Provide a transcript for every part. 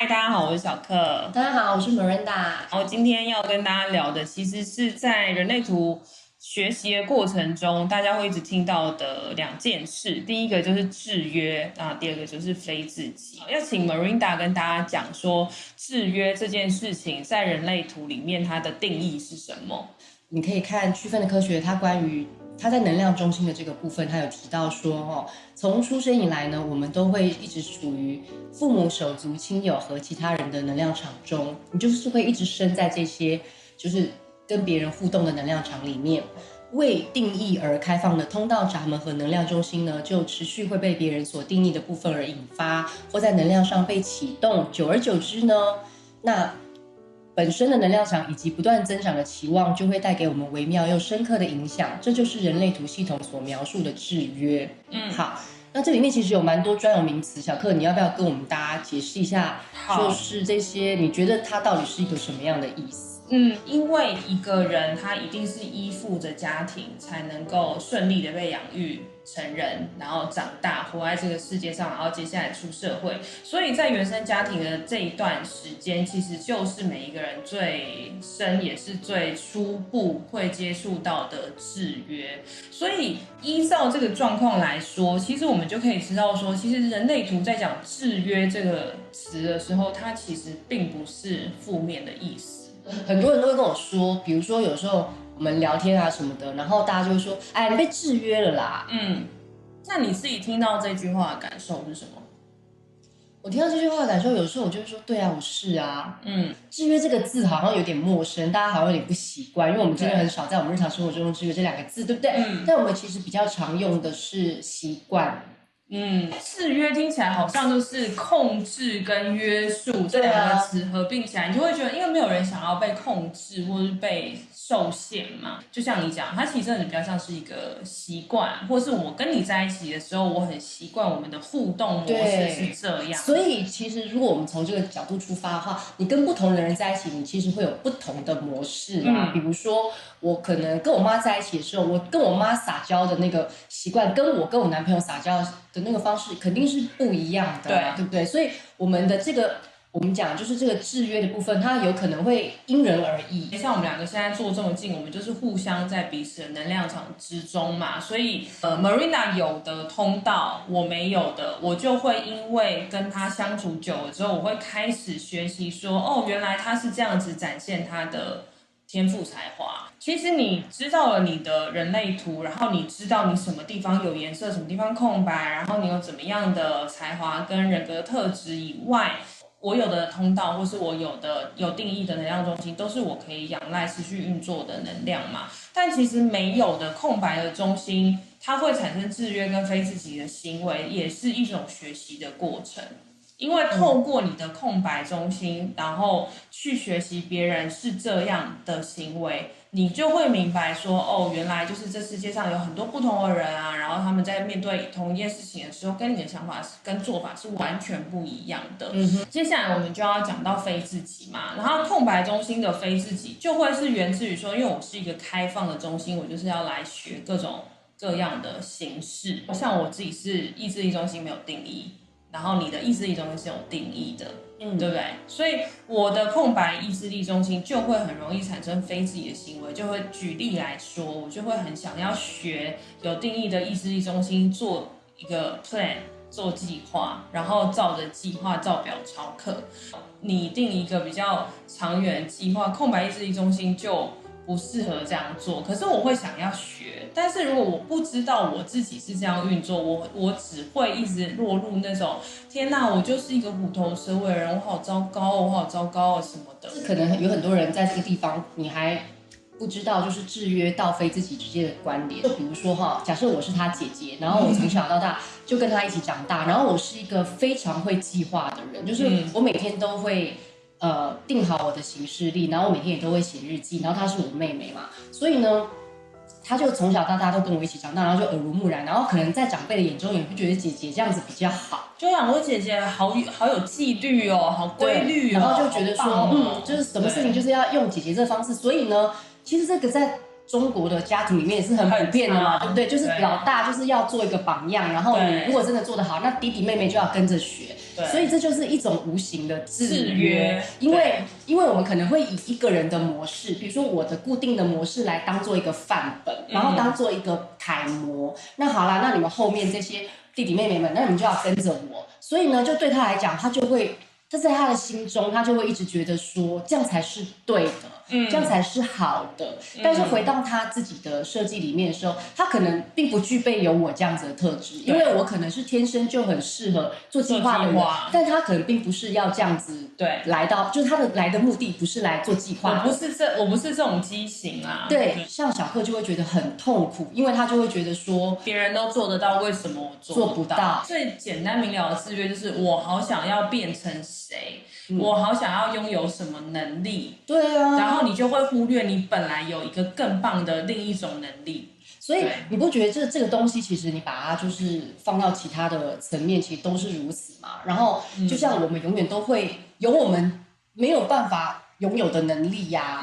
嗨，大家好，我是小克。大家好，我是 Miranda。然后今天要跟大家聊的，其实是在人类图学习的过程中，大家会一直听到的两件事。第一个就是制约，第二个就是非自己。要请 Miranda 跟大家讲说，制约这件事情在人类图里面它的定义是什么？你可以看区分的科学，它关于它在能量中心的这个部分，它有提到说，从出生以来呢，我们都会一直处于父母、手足、亲友和其他人的能量场中，你就是会一直生在这些就是跟别人互动的能量场里面。未定义而开放的通道闸门和能量中心呢，就持续会被别人所定义的部分而引发，或在能量上被启动。久而久之呢，那本身的能量场以及不断增长的期望，就会带给我们微妙又深刻的影响。这就是人类图系统所描述的制约。好，那这里面其实有蛮多专有名词，小克你要不要跟我们大家解释一下？就是这些，你觉得它到底是一个什么样的意思？因为一个人他一定是依附着家庭才能够顺利的被养育成人，然后长大，活在这个世界上，然后接下来出社会。所以在原生家庭的这一段时间，其实就是每一个人最深也是最初步会接触到的制约。所以依照这个状况来说，其实我们就可以知道说，其实人类图在讲制约这个词的时候，它其实并不是负面的意思。很多人都会跟我说，比如说有时候我们聊天啊什么的，然后大家就会说：“哎，你被制约了啦。”那你自己听到这句话的感受是什么？我听到这句话的感受，有时候我就会说：“对啊，我是啊。”制约这个字好像有点陌生，大家好像有点不习惯，因为我们真的很少在我们日常生活中用制约这两个字，对不对？但我们其实比较常用的是习惯。制约听起来好像就是控制跟约束这两个词合并起来，你就会觉得，因为没有人想要被控制或是被受限嘛。就像你讲，它其实真的比较像是一个习惯，或是我跟你在一起的时候，我很习惯我们的互动模式是这样。所以其实如果我们从这个角度出发的话，你跟不同的人在一起，你其实会有不同的模式啊。比如说，我可能跟我妈在一起的时候，我跟我妈撒娇的那个习惯，跟我跟我男朋友撒娇的那个方式肯定是不一样的，对不对？所以我们的这个，我们讲就是这个制约的部分，它有可能会因人而异。像我们两个现在坐这么近，我们就是互相在彼此的能量场之中嘛，所以Marina 有的通道我没有的，我就会因为跟他相处久了之后，我会开始学习说，哦，原来他是这样子展现他的天赋才华。其实你知道了你的人类图，然后你知道你什么地方有颜色，什么地方空白，然后你有怎么样的才华跟人格特质以外，我有的通道或是我有的有定义的能量中心，都是我可以仰赖持续运作的能量嘛。但其实没有的空白的中心，它会产生制约跟非自己的行为，也是一种学习的过程。因为透过你的空白中心，然后去学习别人是这样的行为，你就会明白说，哦，原来就是这世界上有很多不同的人啊，然后他们在面对同一件事情的时候，跟你的想法跟做法是完全不一样的。接下来我们就要讲到非自己嘛，然后空白中心的非自己就会是源自于说，因为我是一个开放的中心，我就是要来学各种各样的形式。像我自己是意志力中心没有定义。然后你的意志力中心是有定义的，对不对？所以我的空白意志力中心就会很容易产生非自己的行为，就会举例来说，我就会很想要学有定义的意志力中心做一个 plan， 做计划，然后照着计划照表操课，拟定一个比较长远的计划，空白意志力中心就不适合这样做，可是我会想要学，但是如果我不知道我自己是这样运作，我只会一直落入那种天哪，我就是一个虎头蛇尾的人，我好糟糕哦，我好糟糕哦什么的。可能有很多人在这个地方，你还不知道就是制约到非自己之间的关联。就比如说哈，假设我是他姐姐，然后我从小到大就跟他一起长大，然后我是一个非常会计划的人，就是我每天都会。定好我的行事历，然后我每天也都会写日记，然后她是我妹妹嘛，所以呢，她就从小到大都跟我一起长大，然后就耳濡目染，然后可能在长辈的眼中也会觉得姐姐这样子比较好，就想我姐姐好有纪律哦，好规律哦，然后就觉得说，就是什么事情就是要用姐姐这方式，所以呢，其实这个在中国的家庭里面也是很普遍的嘛，对不对？就是老大就是要做一个榜样，然后你如果真的做得好，那弟弟妹妹就要跟着学。所以这就是一种无形的制约，因为我们可能会以一个人的模式，比如说我的固定的模式来当做一个范本，然后当做一个楷模。那好啦，那你们后面这些弟弟妹妹们，那你们就要跟着我。所以呢，就对他来讲，他就会，这在他的心中，他就会一直觉得说，这样才是对的。这样才是好的。但是回到他自己的设计里面的时候，他可能并不具备有我这样子的特质，因为我可能是天生就很适合做计划的人，但他可能并不是要这样子来到，就是他的来的目的不是来做计划。我不是这种畸形啊。对，像小克就会觉得很痛苦，因为他就会觉得说，别人都做得到，为什么我做不到？最简单明了的制约就是我好想要变成谁。我好想要拥有什么能力，对啊，然后你就会忽略你本来有一个更棒的另一种能力。所以你不觉得这个东西其实你把它就是放到其他的层面，其实都是如此嘛？然后就像我们永远都会有我们没有办法拥有的能力呀。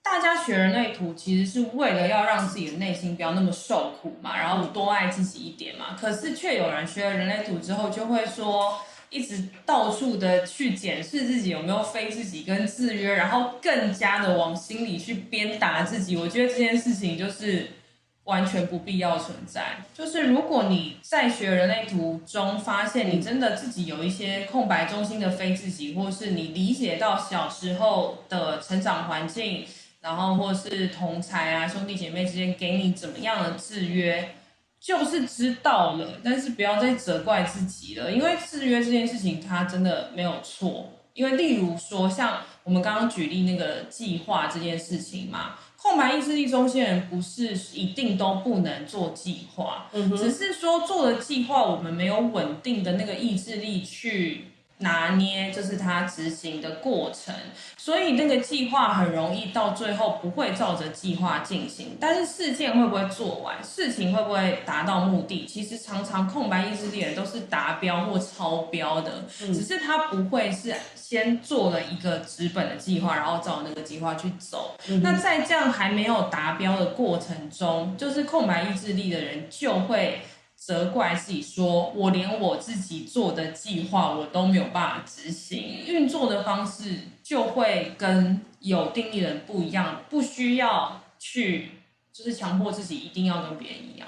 大家学人类图其实是为了要让自己的内心不要那么受苦嘛，然后多爱自己一点嘛。可是却有人学了人类图之后就会说，一直到处的去检视自己有没有非自己跟制约，然后更加的往心里去鞭打自己。我觉得这件事情就是完全不必要存在。就是如果你在学人类图中发现你真的自己有一些空白中心的非自己，或是你理解到小时候的成长环境，然后或是同侪啊兄弟姐妹之间给你怎么样的制约，就是知道了，但是不要再责怪自己了，因为制约这件事情它真的没有错。因为例如说像我们刚刚举例那个计划这件事情嘛，空白意志力中心人不是一定都不能做计划，只是说做的计划我们没有稳定的那个意志力去拿捏，就是它执行的过程，所以那个计划很容易到最后不会照着计划进行。但是事件会不会做完，事情会不会达到目的，其实常常空白意志力人都是达标或超标的，只是他不会是先做了一个纸本的计划，然后照那个计划去走。那在这样还没有达标的过程中，就是空白意志力的人就会责怪自己说，我连我自己做的计划我都没有办法执行，运作的方式就会跟有定力的人不一样，不需要去就是强迫自己一定要跟别人一样。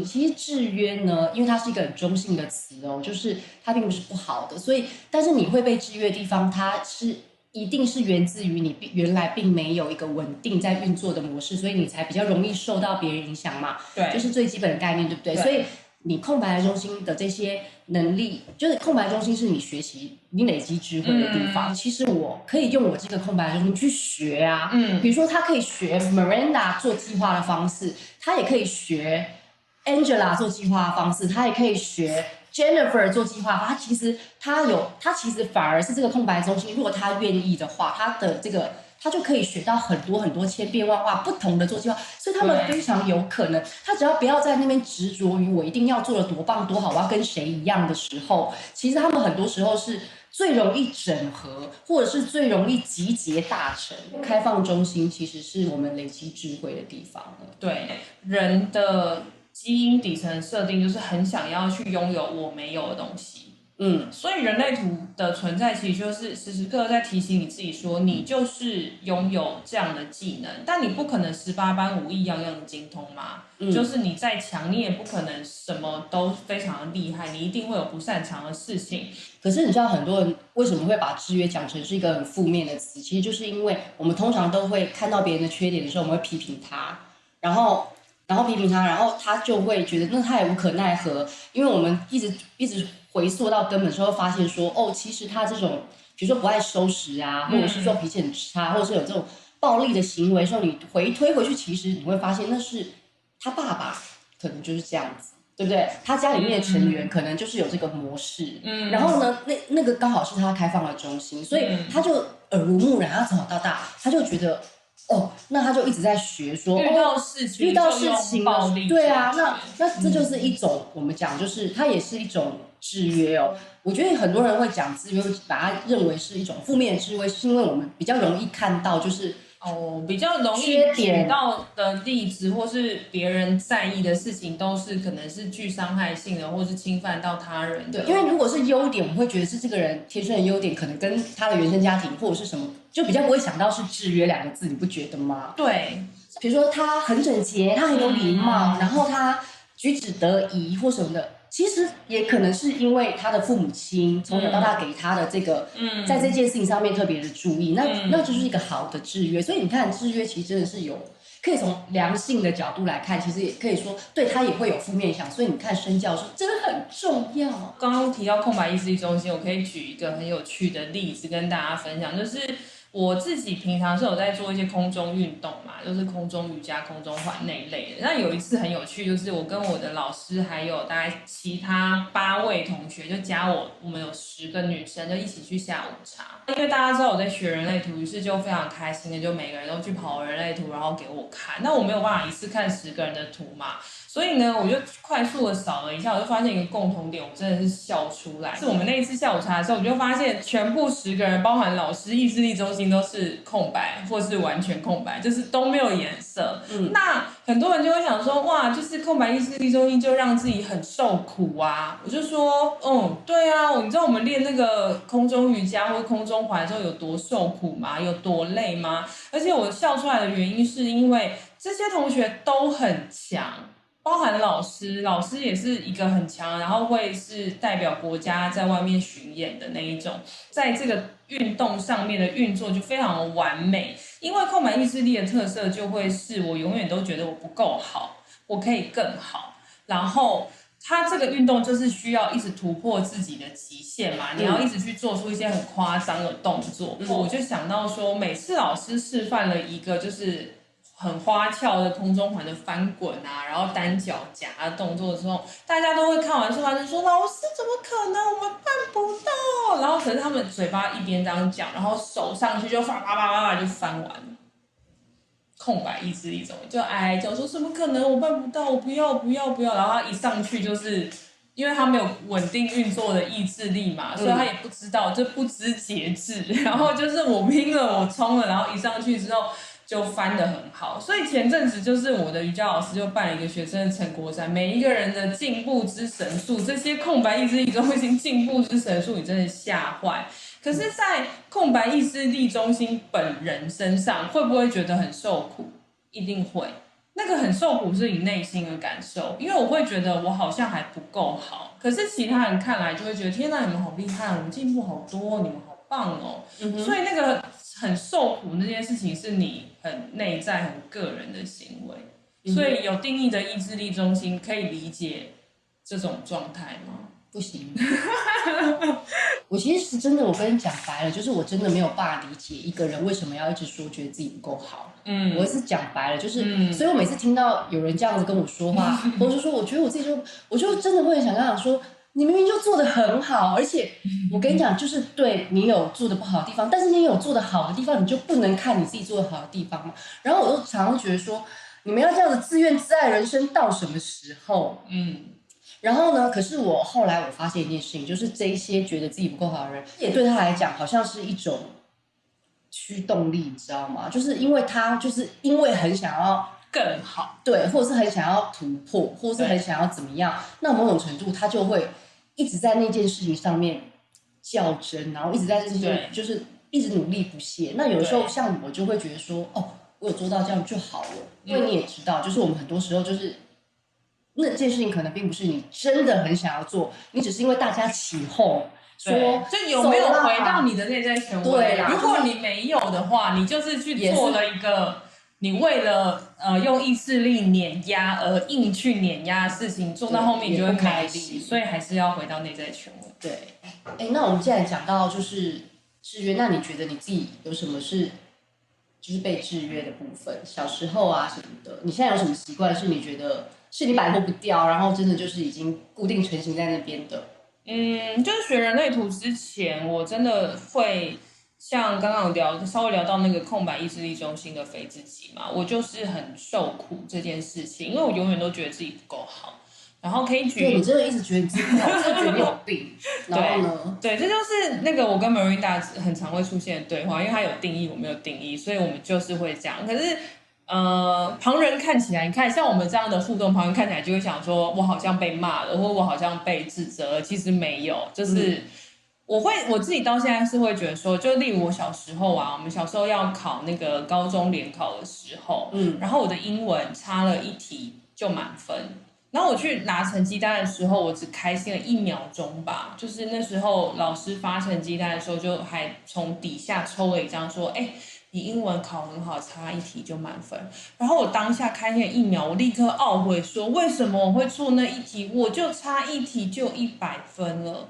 其实制约呢，因为它是一个很中性的词哦，就是它并不是不好的，所以但是你会被制约的地方，它是一定是源自于你原来并没有一个稳定在运作的模式，所以你才比较容易受到别人影响嘛。对，这是最基本的概念，对不对？所以你空白中心的这些能力，就是空白中心是你学习、你累积智慧的地方。其实我可以用我这个空白中心去学啊，比如说他可以学 Miranda 做计划的方式，他也可以学 Angela 做计划的方式，他也可以学 Jennifer 做计划。他其实反而是这个空白中心，如果他愿意的话，他就可以学到很多很多千变万化不同的做计划，所以他们非常有可能，他只要不要在那边执着于我一定要做的多棒多好，我要跟谁一样的时候，其实他们很多时候是最容易整合，或者是最容易集结大成。开放中心其实是我们累积智慧的地方。对，人的基因底层设定就是很想要去拥有我没有的东西。所以人类图的存在其实就是时时刻刻在提醒你自己说，你就是拥有这样的技能，但你不可能18般武艺样样精通嘛。就是你再强，你也不可能什么都非常的厉害，你一定会有不擅长的事情。可是你知道很多人为什么会把制约讲成是一个很负面的词？其实就是因为我们通常都会看到别人的缺点的时候，我们会批评他，然后批评他，然后他就会觉得那他也无可奈何，因为我们一直回溯到根本之后，发现说哦，其实他这种比如说不爱收拾啊，或者是说脾气很差，或者是有这种暴力的行为的时候，你推回去，其实你会发现那是他爸爸可能就是这样子，对不对？他家里面的成员可能就是有这个模式，然后呢，那个刚好是他开放的中心，所以他就耳濡目染，他从小到大他就觉得。那他就一直在学说，遇到事情暴力，对啊，那这就是一种我们讲，就是它也是一种制约哦。我觉得很多人会讲制约，把它认为是一种负面的制约，是因为我们比较容易看到就是哦，比较容易举到的例子，或是别人在意的事情，都是可能是具伤害性的，或是侵犯到他人的。对，因为如果是优点，我会觉得是这个人天生的优点，可能跟他的原生家庭或者是什么，就比较不会想到是制约两个字，你不觉得吗？对，比如说他很整洁，他很有礼貌，然后他举止得宜或什么的。其实也可能是因为他的父母亲从小到大给他的这个，在这件事情上面特别的注意，那就是一个好的制约。所以你看，制约其实真的是有，可以从良性的角度来看，其实也可以说对他也会有负面影响。所以你看身教是真的很重要。刚刚提到空白意志力中心，我可以举一个很有趣的例子跟大家分享，就是我自己平常是有在做一些空中运动嘛，就是空中瑜伽、空中环那一类的。那有一次很有趣，就是我跟我的老师还有大概其他8位同学，就加我们有10个女生，就一起去下午茶。因为大家知道我在学人类图，于是就非常开心的，就每个人都去跑人类图，然后给我看。那我没有办法一次看10个人的图嘛。所以呢，我就快速的扫了一下，我就发现一个共同点，我真的是笑出来。是我们那一次下午茶的时候，我就发现全部10个人，包含老师、意志力中心都是空白，或是完全空白，就是都没有颜色。那很多人就会想说，哇，就是空白意志力中心就让自己很受苦啊。我就说，对啊，你知道我们练那个空中瑜伽或空中环的时候有多受苦吗？有多累吗？而且我笑出来的原因是因为这些同学都很强。包含老师也是一个很强，然后会是代表国家在外面巡演的那一种，在这个运动上面的运作就非常完美。因为空白意志力的特色就会是我永远都觉得我不够好，我可以更好，然后他这个运动就是需要一直突破自己的极限嘛，你要一直去做出一些很夸张的动作。我就想到说，每次老师示范了一个就是很花俏的空中环的翻滚啊，然后单脚夹的动作的时候，大家都会看完示范就说：“老师怎么可能？我们办不到。”然后可是他们嘴巴一边这样讲，然后手上去就啪啪啪啪啪就翻完了。空白意志力中就哀叫说：“怎么可能？我办不到！我不要不要不要！”然后他一上去就是。因为他没有稳定运作的意志力嘛，所以他也不知道，就不知节制。然后就是我拼了，我冲了，然后一上去之后就翻得很好。所以前阵子就是我的瑜伽老师就办了一个学生的成果展，每一个人的进步之神速，这些空白意志力中心进步之神速，你真的吓坏。可是，在空白意志力中心本人身上，会不会觉得很受苦？一定会。那个很受苦是你内心的感受，因为我会觉得我好像还不够好，可是其他人看来就会觉得天哪，你们好厉害，我们进步好多，你们好棒哦。所以那个很受苦那件事情是你很内在、很个人的行为。所以有定义的意志力中心可以理解这种状态吗？不行，我其实是真的，我跟你讲白了，就是我真的没有办法理解一个人为什么要一直说觉得自己不够好。我是讲白了，就是，所以我每次听到有人这样子跟我说话，或者说我觉得我自己我就真的会想跟他讲说，你明明就做得很好，而且我跟你讲，就是对你有做得不好的地方，但是你有做得好的地方，你就不能看你自己做得好的地方嘛。然后我都常常觉得说，你们要这样子自怨自艾人生到什么时候？然后呢？可是我后来我发现一件事情，就是这一些觉得自己不够好的人，也对他来讲好像是一种驱动力，你知道吗？就是因为他就是因为很想要更好，对，或者是很想要突破，或者是很想要怎么样，那某种程度他就会一直在那件事情上面较真，然后一直在这些就是一直努力不懈。那有的时候像我就会觉得说，哦，我有做到这样就好了，因为你也知道，就是我们很多时候就是。那件事情可能并不是你真的很想要做，你只是因为大家起哄说，就有没有回到你的内在权威？对啦，如果你没有的话，你就是去做了一个你为了用意志力碾压而硬去碾压的事情，做到后面你就会开心，所以还是要回到内在权威。对，那我们既然讲到就是制约，那你觉得你自己有什么是就是被制约的部分？小时候啊什么的，你现在有什么习惯是你觉得？是你摆脱不掉，然后真的就是已经固定成型在那边的。就是学人类图之前，我真的会像刚刚稍微聊到那个空白意志力中心的非自己嘛，我就是很受苦这件事情，因为我永远都觉得自己不够好。然后可以举，对你真的一直觉得你自己不好，真的觉得你有病，然后呢？对，这就是那个我跟 Miranda 很常会出现的对话，因为他有定义，我没有定义，所以我们就是会这样。可是旁人看起来，你看像我们这样的互动，旁人看起来就会想说，我好像被骂了，或我好像被指责了，其实没有，就是我自己到现在是会觉得说，就例如我小时候啊，我们小时候要考那个高中联考的时候，然后我的英文差了一题就满分。然后我去拿成绩单的时候，我只开心了1秒钟吧。就是那时候老师发成绩单的时候，就还从底下抽了一张说：“哎，你英文考很好，差一题就满分。”然后我当下开心了1秒，我立刻懊悔说：“为什么我会错那一题？我就差一题就100分了。”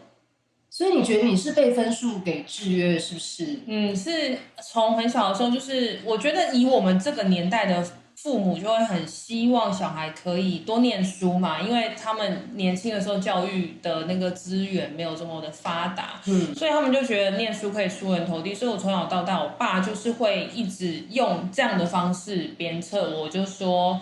所以你觉得你是被分数给制约，是不是？是从很小的时候，就是我觉得以我们这个年代的父母就会很希望小孩可以多念书嘛，因为他们年轻的时候教育的那个资源没有这么的发达，所以他们就觉得念书可以出人头地。所以我从小到大，我爸就是会一直用这样的方式鞭策我，就说，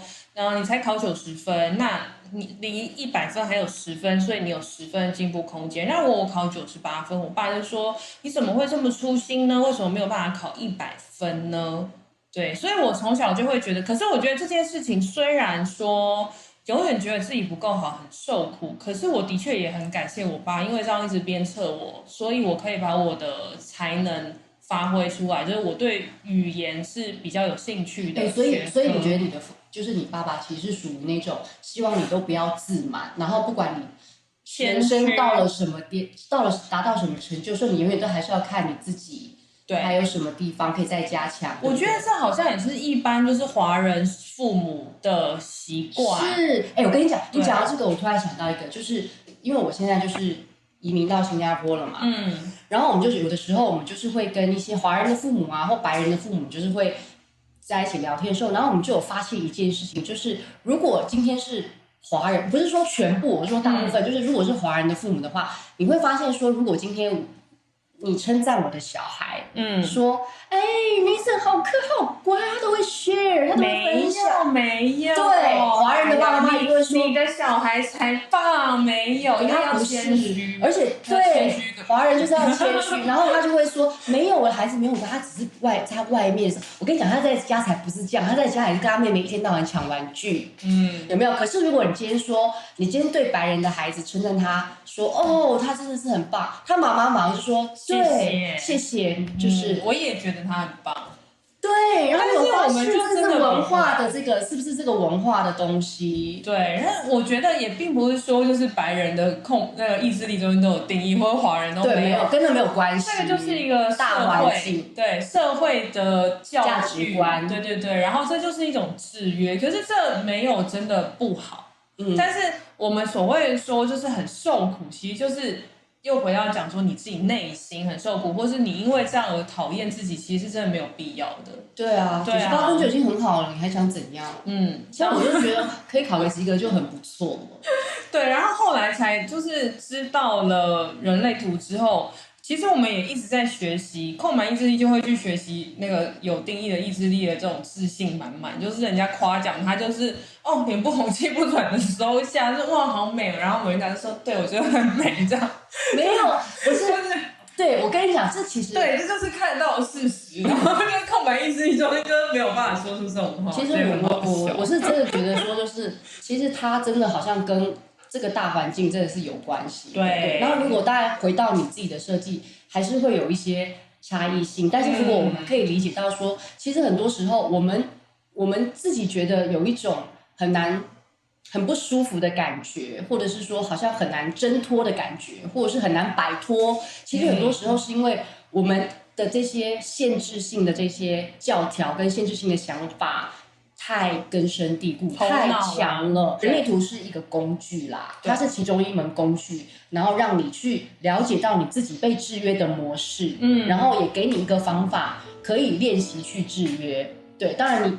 你才考90分，那你离100分还有10分，所以你有10分的进步空间。让我考98分，我爸就说你怎么会这么粗心呢？为什么没有办法考100分呢？对，所以我从小就会觉得，可是我觉得这件事情虽然说永远觉得自己不够好，很受苦，可是我的确也很感谢我爸，因为这样一直鞭策我，所以我可以把我的才能发挥出来，就是我对语言是比较有兴趣的。所以你觉得就是你爸爸其实是属于那种希望你都不要自满，然后不管你人生到了什么达到什么成就，说你永远都还是要看你自己。对，还有什么地方可以再加强？我觉得这好像也是一般就是华人父母的习惯。是，我跟你讲，你讲到这个，我突然想到一个，就是因为我现在就是移民到新加坡了嘛，然后我们就有的时候我们就是会跟一些华人的父母啊，或白人的父母，就是会在一起聊天的时候，然后我们就有发现一件事情，就是如果今天是华人，不是说全部，我说大部分，就是如果是华人的父母的话，你会发现说，如果今天你称赞我的小孩，说，Mason 好可好乖，他都会 share， 他都会分享，没有，对，华人的爸妈一定会说，你的小孩才棒，没有，他不谦虚，而且对，华人就是要谦虚，然后他就会说，没有，我的孩子没有，他只是在外面，我跟你讲，他在家才不是这样，他在家也是跟他妹妹一天到晚抢玩具，有没有？可是如果你今天对白人的孩子称赞他说，哦，他真的是很棒，他妈妈马上就说，对，谢谢，就是我也觉得他很棒。对，然后我们就真的文化的这个是不是这个文化的东西？对，然后我觉得也并不是说就是白人的那个意志力中间都有定义，或者华人都没有，跟那没有关系。这个就是一个大环境，对社会的价值观，对，然后这就是一种制约，可是这没有真的不好，但是我们所谓说就是很受苦，其实就是又回到讲说你自己内心很受苦，或是你因为这样而讨厌自己，其实是真的没有必要的。对啊，98分就已经很好了，你还想怎样？像我就觉得可以考个及格就很不错了。对，然后后来才就是知道了人类图之后，其实我们也一直在学习，空白意志力就会去学习那个有定义的意志力的这种自信满满，就是人家夸奖他就是脸不红气不喘的收下，就哇好美，然后人家就说对我觉得很美这样。没有，不是。对，我跟你讲，这其实对，这就是看到的事实，然后跟空白意志力中间就是没有办法说出这种话。其实我是真的觉得说，就是其实他真的好像跟这个大环境真的是有关系。对。然后如果大家回到你自己的设计，还是会有一些差异性。但是如果我们可以理解到说，其实很多时候我们自己觉得有一种很不舒服的感觉，或者是说好像很难挣脱的感觉，或者是很难摆脱。其实很多时候是因为我们的这些限制性的这些教条跟限制性的想法太根深蒂固，太强了。人类图是一个工具啦，它是其中一门工具，然后让你去了解到你自己被制约的模式，然后也给你一个方法可以练习去制约。对，当然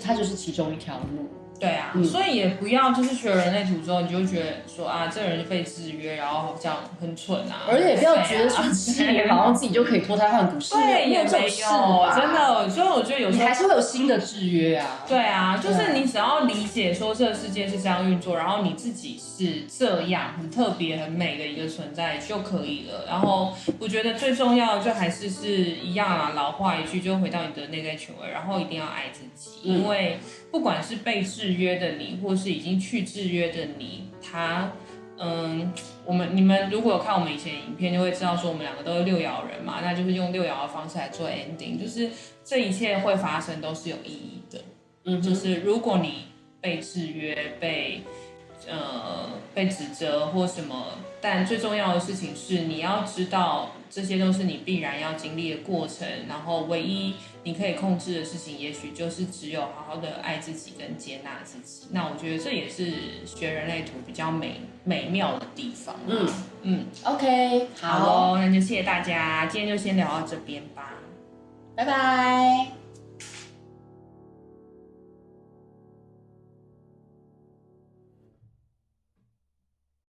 它就是其中一条路。对啊，所以也不要就是学人类图之后，你就觉得说啊，这个人被制约，然后好像很蠢啊，而且也不要觉得说7年好像自己就可以脱胎换骨，对，也没有，真的，所以我觉得有时候你还是会有新的制约啊。对啊，就是你只要理解说这个世界是这样运作，然后你自己是这样很特别、很美的一个存在就可以了。然后我觉得最重要的就还是一样啊，老话一句，就回到你的内在权威，然后一定要爱自己，因为不管是被制约的你，或是已经去制约的你，你们如果有看我们以前的影片，就会知道说我们两个都是6爻人嘛，那就是用6爻的方式来做 ending， 就是这一切会发生都是有意义的。就是如果你被制约、被指责或什么，但最重要的事情是你要知道这些都是你必然要经历的过程，然后唯一你可以控制的事情，也许就是只有好好的爱自己跟接纳自己。那我觉得这也是学人类图比较美妙的地方。OK， 好哦，那就谢谢大家，今天就先聊到这边吧，拜拜。